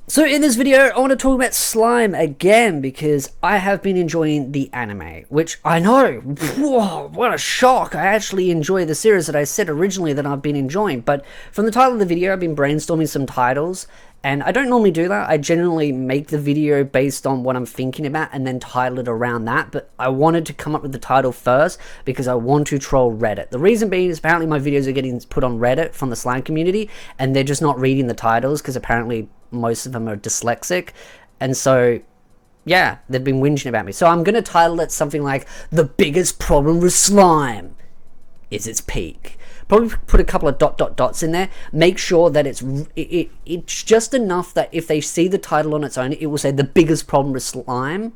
So in this video, I want to talk about slime again because I have been enjoying the anime, which I know, whoa, what a shock. I actually enjoy the series that I said originally that I've been enjoying, but from the title of the video, I've been brainstorming some titles, and I don't normally do that. I generally make the video based on what I'm thinking about and then title it around that, but I wanted to come up with the title first because I want to troll Reddit. The reason being is apparently my videos are getting put on Reddit from the slime community, and they're just not reading the titles because apparently most of them are dyslexic, and so yeah, they've been whinging about me. So I'm gonna title it something like "The Biggest Problem with Slime is Its Peak." Probably put a couple of dots in there. Make sure that it's just enough that if they see the title on its own, it will say "The Biggest Problem with Slime,"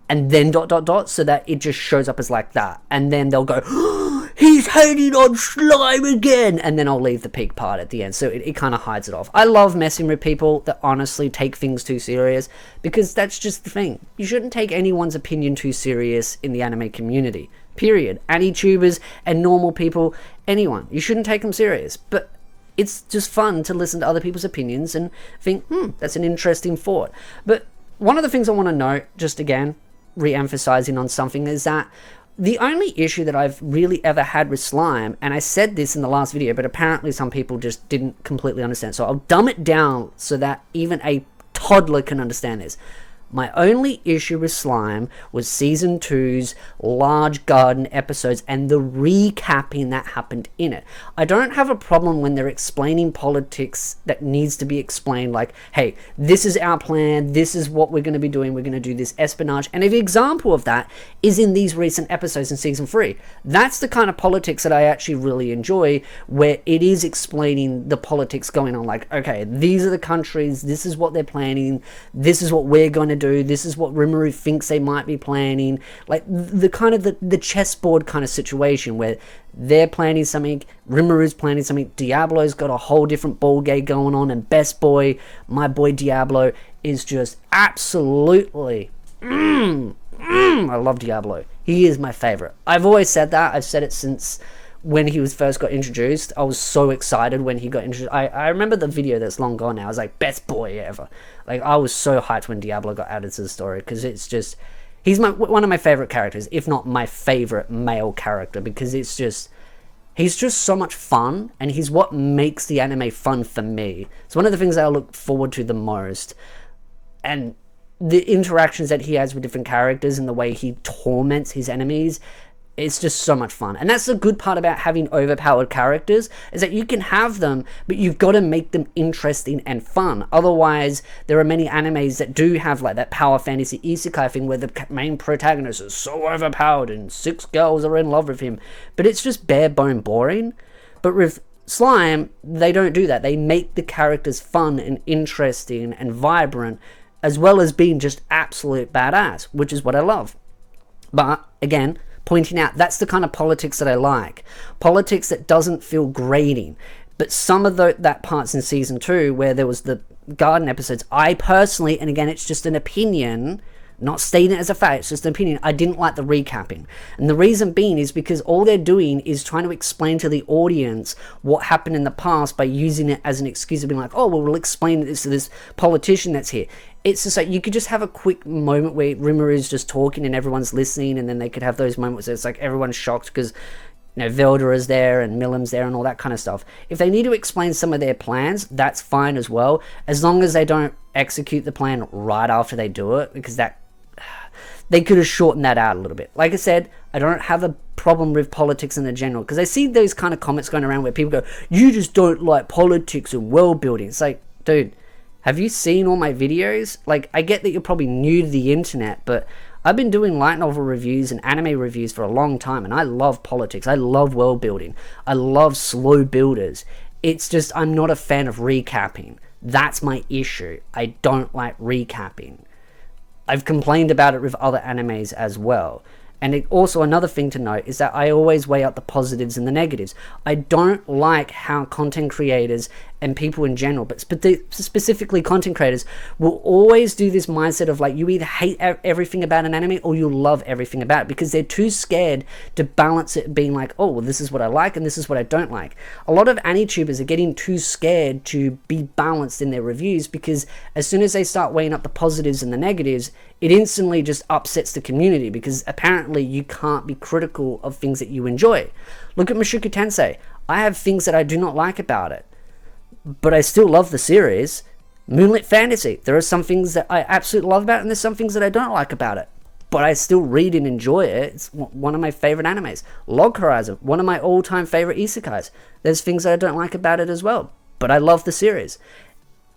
and then so that it just shows up as like that, and then they'll go, oh, he's hating on slime again, and then I'll leave the peak part at the end, so it kind of hides it off. I love messing with people that honestly take things too serious, because that's just the thing. You shouldn't take anyone's opinion too serious in the anime community, period. Anti-tubers and normal people, anyone, you shouldn't take them serious, but it's just fun to listen to other people's opinions and think, that's an interesting thought. But one of the things I want to note, just again, re-emphasizing on something, is that the only issue that I've really ever had with slime, and I said this in the last video, but apparently some people just didn't completely understand, so I'll dumb it down so that even a toddler can understand this. My only issue with slime was season 2's large garden episodes and the recapping that happened in it. I don't have a problem when they're explaining politics that needs to be explained, like, hey, this is our plan, this is what we're going to be doing, we're going to do this espionage, and an example of that is in these recent episodes in season 3. That's the kind of politics that I actually really enjoy, where it is explaining the politics going on, like, okay, these are the countries, this is what they're planning, this is what we're going to do, this is what Rimuru thinks they might be planning, like the kind of the chessboard kind of situation where they're planning something, Rimuru's planning something, Diablo's got a whole different ball game going on, and best boy, my boy Diablo, is just absolutely I love Diablo. He is my favorite. I've always said that. I've said it since when he was first got introduced. I was so excited when he got introduced. I remember the video that's long gone now. I was like, best boy ever. Like, I was so hyped when Diablo got added to the story, because it's just, he's one of my favorite characters, if not my favorite male character, because it's just, he's just so much fun, and he's what makes the anime fun for me. It's one of the things I look forward to the most, and the interactions that he has with different characters and the way he torments his enemies, it's just so much fun. And that's the good part about having overpowered characters, is that you can have them, but you've got to make them interesting and fun. Otherwise, there are many animes that do have like that power fantasy isekai thing where the main protagonist is so overpowered and 6 girls are in love with him, but it's just bare bone boring. But with slime, they don't do that. They make the characters fun and interesting and vibrant, as well as being just absolute badass, which is what I love. But again, pointing out, that's the kind of politics that I like. Politics that doesn't feel grating. But some of that parts in season 2 where there was the garden episodes, I personally, and again, it's just an opinion, not stating it as a fact, it's just an opinion, I didn't like the recapping. And the reason being is because all they're doing is trying to explain to the audience what happened in the past by using it as an excuse of being like, oh, well, we'll explain this to this politician that's here. It's just like, you could just have a quick moment where Rimuru is just talking and everyone's listening, and then they could have those moments where it's like everyone's shocked because, you know, Velda is there and Millam's there and all that kind of stuff. If they need to explain some of their plans, that's fine as well, as long as they don't execute the plan right after they do it, because that, they could have shortened that out a little bit. Like I said, I don't have a problem with politics in the general, because I see those kind of comments going around where people go, you just don't like politics and world building. It's like, dude, have you seen all my videos? Like, I get that you're probably new to the internet, but I've been doing light novel reviews and anime reviews for a long time, and I love politics. I love world building. I love slow builders. It's just, I'm not a fan of recapping. That's my issue. I don't like recapping. I've complained about it with other animes as well. And also another thing to note is that I always weigh out the positives and the negatives. I don't like how content creators and people in general, but specifically content creators, will always do this mindset of like, you either hate everything about an anime or you love everything about it, because they're too scared to balance it, being like, oh, well, this is what I like and this is what I don't like. A lot of anitubers are getting too scared to be balanced in their reviews, because as soon as they start weighing up the positives and the negatives, it instantly just upsets the community, because apparently you can't be critical of things that you enjoy. Look at Mushoku Tensei. I have things that I do not like about it, but I still love the series. Moonlit Fantasy, there are some things that I absolutely love about it, and there's some things that I don't like about it, but I still read and enjoy it. It's one of my favorite animes. Log Horizon, one of my all-time favorite isekais. There's things that I don't like about it as well, but I love the series.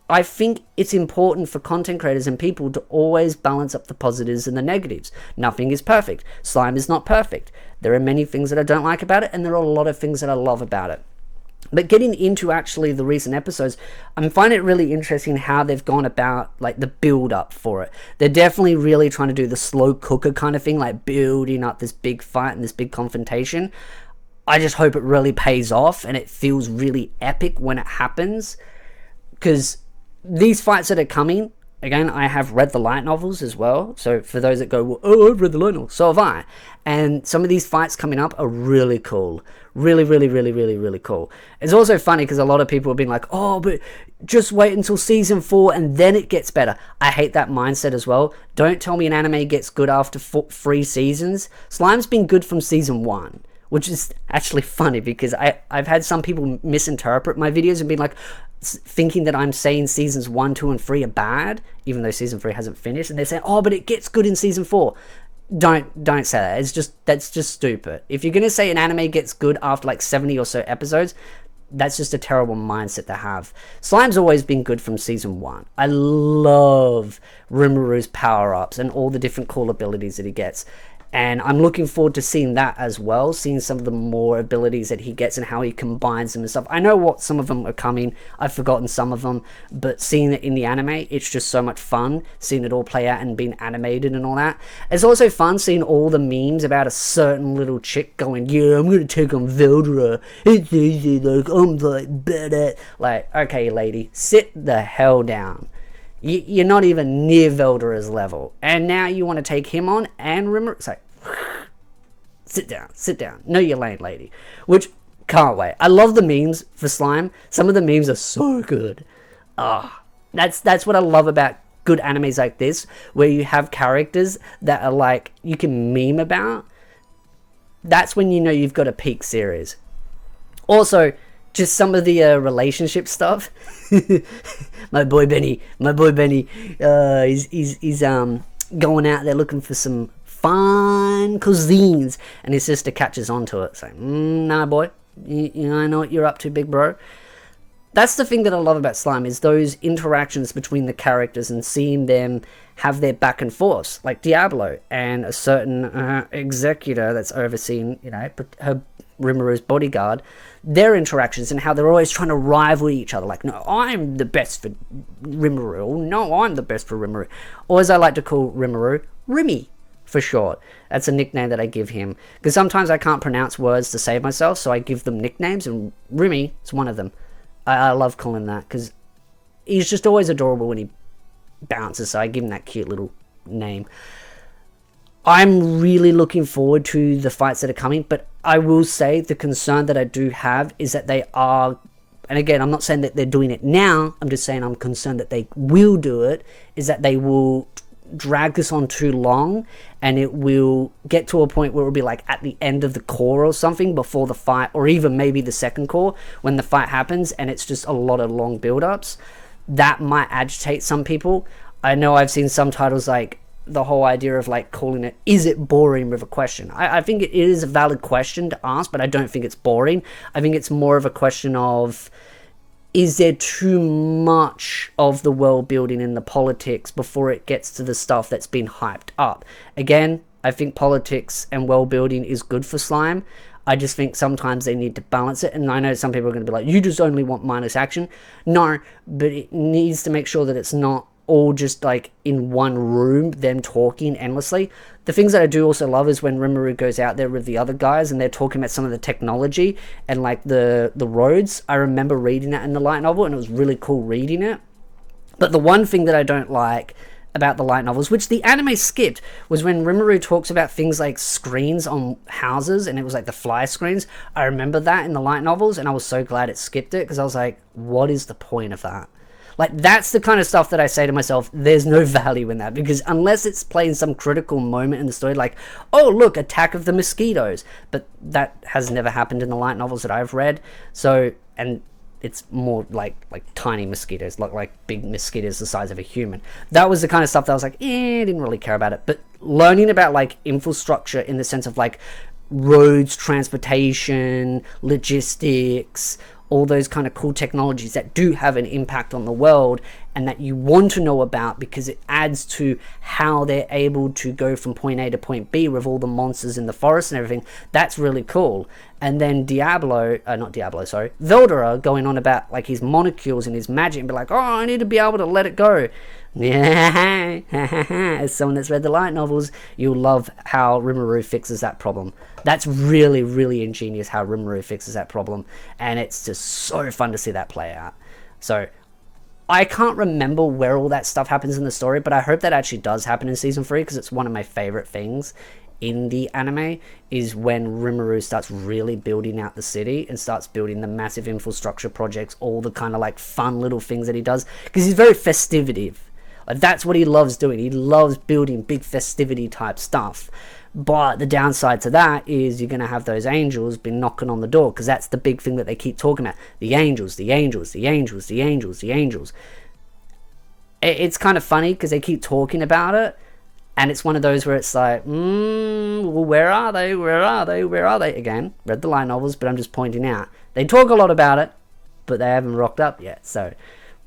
I think it's important for content creators and people to always balance up the positives and the negatives. Nothing is perfect. Slime is not perfect. There are many things that I don't like about it, and there are a lot of things that I love about it. But getting into actually the recent episodes, I find it really interesting how they've gone about like the build up for it. They're definitely really trying to do the slow cooker kind of thing, like building up this big fight and this big confrontation. I just hope it really pays off and it feels really epic when it happens, because these fights that are coming, again, I have read the light novels as well, so for those that go, well, oh, I've read the light novels, so have I. And some of these fights coming up are really cool. Really, really, really, really, really cool. It's also funny because a lot of people have been like, oh, but just wait until season 4 and then it gets better. I hate that mindset as well. Don't tell me an anime gets good after 3 seasons. Slime's been good from season 1. Which is actually funny, because I've had some people misinterpret my videos and be like, thinking that I'm saying seasons 1, 2, and 3 are bad, even though season 3 hasn't finished, and they're saying, oh, but it gets good in season 4. Don't say that. That's just stupid. If you're gonna say an anime gets good after like 70 or so episodes, that's just a terrible mindset to have. Slime's always been good from season 1. I love Rimuru's power-ups and all the different cool abilities that he gets. And I'm looking forward to seeing that as well, seeing some of the more abilities that he gets and how he combines them and stuff. I know what some of them are coming, I've forgotten some of them, but seeing it in the anime, it's just so much fun, seeing it all play out and being animated and all that. It's also fun seeing all the memes about a certain little chick going, yeah, I'm gonna take on Veldra, it's easy, like, I'm like better. Like, okay lady, sit the hell down. You're not even near Veldra's level, and now you want to take him on and Rimmer. It's like, sit down. Know your lane, lady. Which, can't wait. I love the memes for Slime. Some of the memes are so good. That's what I love about good animes like this, where you have characters that are like, you can meme about. That's when you know you've got a peak series. Also, just some of the relationship stuff. my boy Benny, he's going out there looking for some fine cuisines, and his sister catches on to it. It's like, nah, boy, I know what you're up to, big bro. That's the thing that I love about Slime, is those interactions between the characters and seeing them have their back and forths, like Diablo and a certain executor that's overseeing, her Rimuru's bodyguard, their interactions and how they're always trying to rival each other. Like, no, I'm the best for Rimuru. No, I'm the best for Rimuru. Or as I like to call Rimuru, Rimmy for short. That's a nickname that I give him, because sometimes I can't pronounce words to save myself, so I give them nicknames, and Rimmy is one of them. I love calling him that because he's just always adorable when he bounces, so I give him that cute little name. I'm really looking forward to the fights that are coming, but I will say the concern that I do have is that they are, and again, I'm not saying that they're doing it now, I'm just saying I'm concerned that they will do it, is that they will drag this on too long, and it will get to a point where it'll be like at the end of the core or something before the fight, or even maybe the second core when the fight happens, and it's just a lot of long build-ups. That might agitate some people. I know I've seen some titles like the whole idea of like calling it, is it boring, with a question. I think it is a valid question to ask, but I don't think it's boring. I think it's more of a question of, is there too much of the world building in the politics before it gets to the stuff that's been hyped up? Again, I think politics and world building is good for Slime. I just think sometimes they need to balance it, and I know some people are going to be like, you just only want mindless action. No, but it needs to make sure that it's not all just like in one room, them talking endlessly. The things that I do also love is when Rimuru goes out there with the other guys and they're talking about some of the technology and like the roads. I remember reading that in the light novel and it was really cool reading it. But the one thing that I don't like about the light novels, which the anime skipped, was when Rimuru talks about things like screens on houses, and it was like the fly screens. I remember that in the light novels, and I was so glad it skipped it, because I was like, what is the point of that? Like, that's the kind of stuff that I say to myself, there's no value in that, because unless it's playing some critical moment in the story, like, oh, look, attack of the mosquitoes, but that has never happened in the light novels that I've read, so, and it's more like tiny mosquitoes, like big mosquitoes the size of a human. That was the kind of stuff that I was like, I didn't really care about it. But learning about like infrastructure in the sense of like roads, transportation, logistics, all those kind of cool technologies that do have an impact on the world and that you want to know about because it adds to how they're able to go from point A to point B with all the monsters in the forest and everything. That's really cool. And then Veldora going on about like his molecules and his magic and be like, oh, I need to be able to let it go. Yeah, as someone that's read the light novels, you'll love how Rimuru fixes that problem. That's really, really ingenious how Rimuru fixes that problem, and it's just so fun to see that play out. So I can't remember where all that stuff happens in the story, but I hope that actually does happen in season 3, because it's one of my favorite things in the anime, is when Rimuru starts really building out the city and starts building the massive infrastructure projects, all the kind of like fun little things that he does, because he's very festive. Like, that's what he loves doing. He loves building big festivity type stuff. But the downside to that is you're going to have those angels be knocking on the door, because that's the big thing that they keep talking about. The angels, the angels, the angels, the angels, the angels. It's kind of funny because they keep talking about it, and it's one of those where it's like, well, where are they? Where are they? Where are they? Again, read the light novels, but I'm just pointing out. They talk a lot about it, but they haven't rocked up yet, so...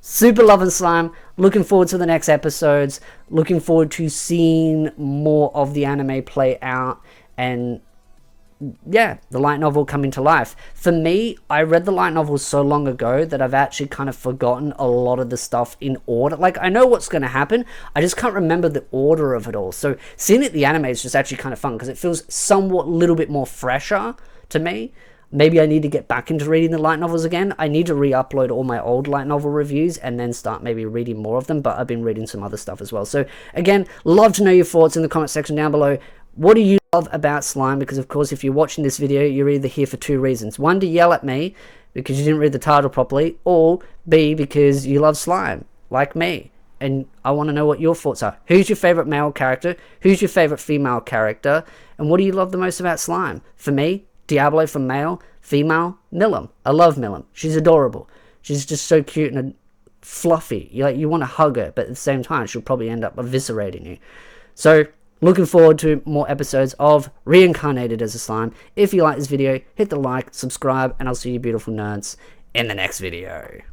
Super loving Slime. Looking forward to the next episodes. Looking forward to seeing more of the anime play out. And yeah, the light novel coming to life. For me, I read the light novel so long ago that I've actually kind of forgotten a lot of the stuff in order. Like, I know what's going to happen. I just can't remember the order of it all. So seeing it in the anime is just actually kind of fun because it feels somewhat a little bit more fresher to me. Maybe I need to get back into reading the light novels again. I need to re-upload all my old light novel reviews and then start maybe reading more of them, but I've been reading some other stuff as well. So again, love to know your thoughts in the comment section down below. What do you love about Slime? Because of course, if you're watching this video, you're either here for 2 reasons. 1, to yell at me because you didn't read the title properly, or B, because you love Slime, like me. And I want to know what your thoughts are. Who's your favorite male character? Who's your favorite female character? And what do you love the most about Slime? For me, Diablo from male, female, Milim. I love Milim. She's adorable. She's just so cute and fluffy. You want to hug her, but at the same time, she'll probably end up eviscerating you. So, looking forward to more episodes of Reincarnated as a Slime. If you like this video, hit the like, subscribe, and I'll see you beautiful nerds in the next video.